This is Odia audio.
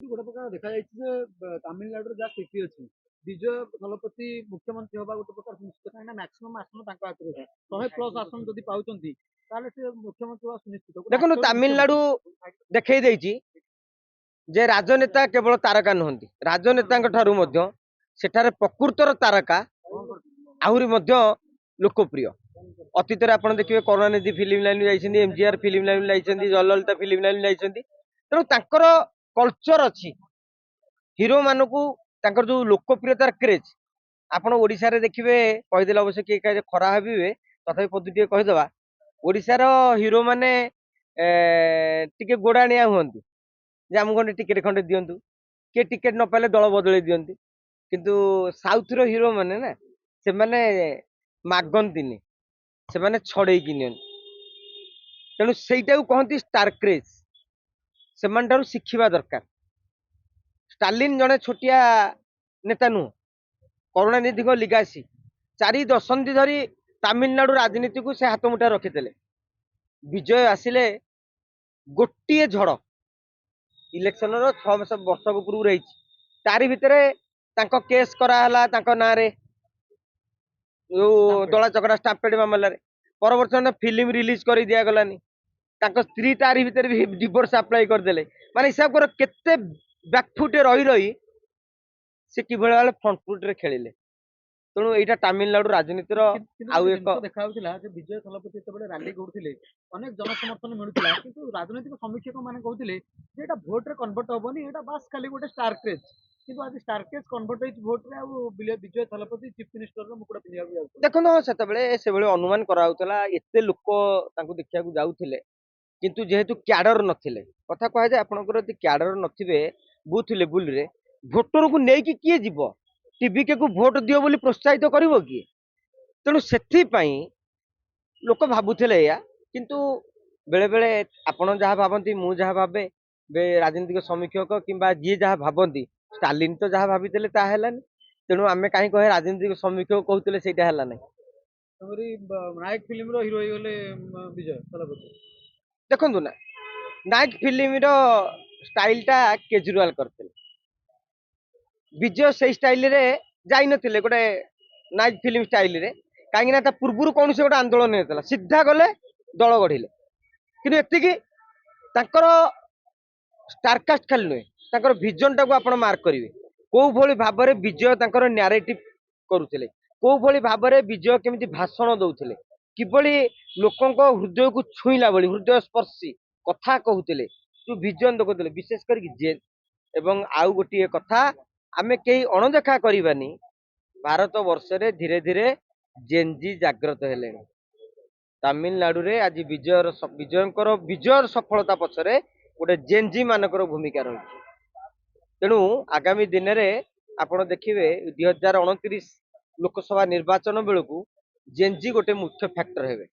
ଗୋଟେ ପ୍ରକାର ଦେଖାଯାଇଛି ଯେ ତାମିଲନାଡୁରେ ଯାହା ସ୍ଥିତି ଅଛି ବିଜୟ ଦଳପତି ମୁଖ୍ୟମନ୍ତ୍ରୀ ହବା ଗୋଟେ ପ୍ରକାର ସୁନିଶ୍ଚିତ କାହିଁକି ନା ମ୍ୟାକ୍ସିମମ୍ ଆସନ ତାଙ୍କ ହାତରେ 100+ ଆସନ ଯଦି ପାଉଛନ୍ତି ତାହେଲେ ସେ ମୁଖ୍ୟମନ୍ତ୍ରୀ ହବା ସୁନିଶ୍ଚିତ ଗୋଟେ ଦେଖନ୍ତୁ ଆକ୍ଚୁଆଲି ତାମିଲନାଡୁ ମୁଖ୍ୟମନ୍ତ୍ରୀ ଦେଖେଇ ଦେଇଛି ଯେ ରାଜନେତା କେବଳ ତାରକା ନୁହନ୍ତି, ରାଜନେତାଙ୍କ ଠାରୁ ମଧ୍ୟ ସେଠାରେ ପ୍ରକୃତର ତାରକା ଆହୁରି ମଧ୍ୟ ଲୋକପ୍ରିୟ। ଅତୀତରେ ଆପଣ ଦେଖିବେ କରୁଣାନିଧି ଫିଲ୍ମ ଲାଇନ୍ ଯାଇଛନ୍ତି, ଏମଜିଆର ଫିଲ୍ମ ଲାଇନ୍ ଯାଇଛନ୍ତି, ଜୟଲଳିତା ଫିଲ୍ମ ଲାଇନ୍ ଯାଇଛନ୍ତି। ତେଣୁ ତାଙ୍କର କଲଚର ଅଛି, ହିରୋ ମାନଙ୍କୁ ତାଙ୍କର ଯୋଉ ଲୋକପ୍ରିୟତାର କ୍ରେଜ। ଆପଣ ଓଡିଶାରେ ଦେଖିବେ, କହିଦେଲେ ଅବଶ୍ୟ କିଏ କାଳେ ଖରା ଭାବିବେ, ତଥାପି ପଦୁ ଟିକେ କହିଦବା। ଓଡିଶାର ହିରୋ ମାନେ ଟିକେ ଗୋଡାଣିଆ ହୁଅନ୍ତି ଯେ ଆମକୁ ଖଣ୍ଡେ ଟିକେଟ ଖଣ୍ଡେ ଦିଅନ୍ତୁ, କିଏ ଟିକେଟ ନ ପାଇଲେ ଦଳ ବଦଳେଇ ଦିଅନ୍ତି। କିନ୍ତୁ ସାଉଥ ର ହିରୋ ମାନେ ନା, ସେମାନେ ମାଗନ୍ତିନି, ସେମାନେ ଛଡେଇକି ନିଅନ୍ତି। ତେଣୁ ସେଇଟାକୁ କହନ୍ତି ଷ୍ଟାର କ୍ରେଜ। ସେମାନଠାରୁ ଶିଖିବା ଦରକାର। ଷ୍ଟାଲିନ ଜଣେ ଛୋଟିଆ ନେତା ନୁହଁ, କରୁଣାନିଧିଙ୍କ ଲିଗାସି 4 ଦଶନ୍ଧି ଧରି ତାମିଲନାଡୁ ରାଜନୀତିକୁ ସେ ହାତ ମୁଠାରେ ରଖିଥିଲେ। ବିଜୟ ଆସିଲେ ଗୋଟିଏ ଝଡ଼ ଇଲେକ୍ସନର 6 ବର୍ଷ ପୂର୍ବରୁ ରହିଛି, ତାରି ଭିତରେ ତାଙ୍କ କେସ୍ କରାହେଲା ତାଙ୍କ ନାଁରେ, ଯୋଉ ଦଳା ଚକଟା ଷ୍ଟାମ୍ପେଡ ମାମଲାରେ। ପରବର୍ତ୍ତୀ ଫିଲ୍ମ ରିଲିଜ କରି ଦିଆଗଲାନି, ତାଙ୍କ ସ୍ତ୍ରୀ ତାରି ଭିତରେ ବି ଡିଭୋର୍ସ ଆପ୍ଲାଏ କରିଦେଲେ। ମାନେ ହିସାବ କର କେତେ ବ୍ୟାକଫୁଟେ ରହି ରହି ସେ କିଭଳି ଭାବେ ଫ୍ରଣ୍ଟ ଫୁଟରେ ଖେଳିଲେ। ତେଣୁ ଏଇଟା ତାମିଲନାଡୁ ରାଜନୀତିର ଆଉ ଏକ ଦେଖାଯାଉଥିଲା ଯେ ବିଜୟ ଥଲପତି ଯେତେବେଳେ ରାଲି କରୁଥିଲେ ଅନେକ ଜନସମର୍ଥନ ମିଳୁଥିଲା, କିନ୍ତୁ ରାଜନୈତିକ ସମୀକ୍ଷକ ମାନେ କହୁଥିଲେ ଯେ ଏଟା ଭୋଟରେ କନଭର୍ଟ ହବନି, ଏଟା ବାସ୍ ଖାଲି ଗୋଟେ ଷ୍ଟାର କ୍ରେଜ। କିନ୍ତୁ ଆଜି ଷ୍ଟାର କ୍ରେଜ କନଭର୍ଟ ହେଇଛି ଭୋଟରେ, ଆଉ ବିଜୟ ଥଲପତି ଚିଫ ମିନିଷ୍ଟରର ମୁକୁଟ ପିନ୍ଧିବାକୁ ଯାଉଛନ୍ତି। ଦେଖନ୍ତୁ, ହଁ ସେତେବେଳେ ସେଭଳି ଅନୁମାନ କରାଯାଉଥିଲା, ଏତେ ଲୋକ ତାଙ୍କୁ ଦେଖିବାକୁ ଯାଉଥିଲେ। କିନ୍ତୁ ଯେହେତୁ କ୍ୟାଡର ନଥିଲେ, କଥା କୁହାଯାଏ ଆପଣଙ୍କର ଯଦି କ୍ୟାଡର ନଥିବେ ବୁଥ ଲେବୁଲରେ, ଭୋଟରକୁ ନେଇକି କିଏ ଯିବ? ଟିଭିକେ କୁ ଭୋଟ ଦିଅ ବୋଲି ପ୍ରୋତ୍ସାହିତ କରିବ କିଏ? ତେଣୁ ସେଥିପାଇଁ ଲୋକ ଭାବୁଥିଲେ ଏଇଆ। କିନ୍ତୁ ବେଳେ ବେଳେ ଆପଣ ଯାହା ଭାବନ୍ତି, ମୁଁ ଯାହା ଭାବେ, ରାଜନୈତିକ ସମୀକ୍ଷକ କିମ୍ବା ଯିଏ ଯାହା ଭାବନ୍ତି, ଷ୍ଟାଲିନ ତ ଯାହା ଭାବିଥିଲେ ତାହା ହେଲାନି। ତେଣୁ ଆମେ କାହିଁ କହେ ରାଜନୈତିକ ସମୀକ୍ଷକ କହୁଥିଲେ ସେଇଟା ହେଲା ନାହିଁ। ନାୟକ ଫିଲ୍ମର ହିରୋ ହେଇଗଲେ ବିଜୟ ଥଲପତି। ଦେଖନ୍ତୁ ନା, ନାୟକ ଫିଲ୍ମର ଷ୍ଟାଇଲଟା କେଜରିୱାଲ କରିଥିଲେ, ବିଜୟ ସେଇ ଷ୍ଟାଇଲରେ ଯାଇନଥିଲେ ଗୋଟେ ନାୟକ ଫିଲ୍ମ ଷ୍ଟାଇଲରେ। କାହିଁକି ନା ତା ପୂର୍ବରୁ କୌଣସି ଗୋଟେ ଆନ୍ଦୋଳନ ହେଇଥିଲା, ସିଧା ଗଲେ ଦଳ ଗଢିଲେ। କିନ୍ତୁ ଏତିକି ତାଙ୍କର ଷ୍ଟାରକାଷ୍ଟ ଖାଲି ନୁହେଁ, ତାଙ୍କର ଭିଜନଟାକୁ ଆପଣ ମାର୍କ କରିବେ। କୋଉ ଭଳି ଭାବରେ ବିଜୟ ତାଙ୍କର ନ୍ୟାରେଟିଭ କରୁଥିଲେ, କୋଉ ଭଳି ଭାବରେ ବିଜୟ କେମିତି ଭାଷଣ ଦଉଥିଲେ, କିଭଳି ଲୋକଙ୍କ ହୃଦୟକୁ ଛୁଇଁଲା ଭଳି ହୃଦୟ ସ୍ପର୍ଶୀ କଥା କହୁଥିଲେ, ଯୋଉ ଭିଜନ ଦେଖୁଥିଲେ। ବିଶେଷ କରିକି ଏବଂ ଆଉ ଗୋଟିଏ କଥା ଆମେ କେହି ଅଣଦେଖା କରିବାନି, ଭାରତ ବର୍ଷରେ ଧୀରେ ଧୀରେ ଜେନଜି ଜାଗ୍ରତ ହେଲେଣି। ତାମିଲନାଡୁରେ ଆଜି ବିଜୟର ସଫଳତା ପଛରେ ଗୋଟେ ଜେନଜି ମାନଙ୍କର ଭୂମିକା ରହିଛି। ତେଣୁ ଆଗାମୀ ଦିନରେ ଆପଣ ଦେଖିବେ 2029 ଲୋକସଭା ନିର୍ବାଚନ ବେଳକୁ ଜେନଜି ଗୋଟେ ମୁଖ୍ୟ ଫ୍ୟାକ୍ଟର ହେବେ।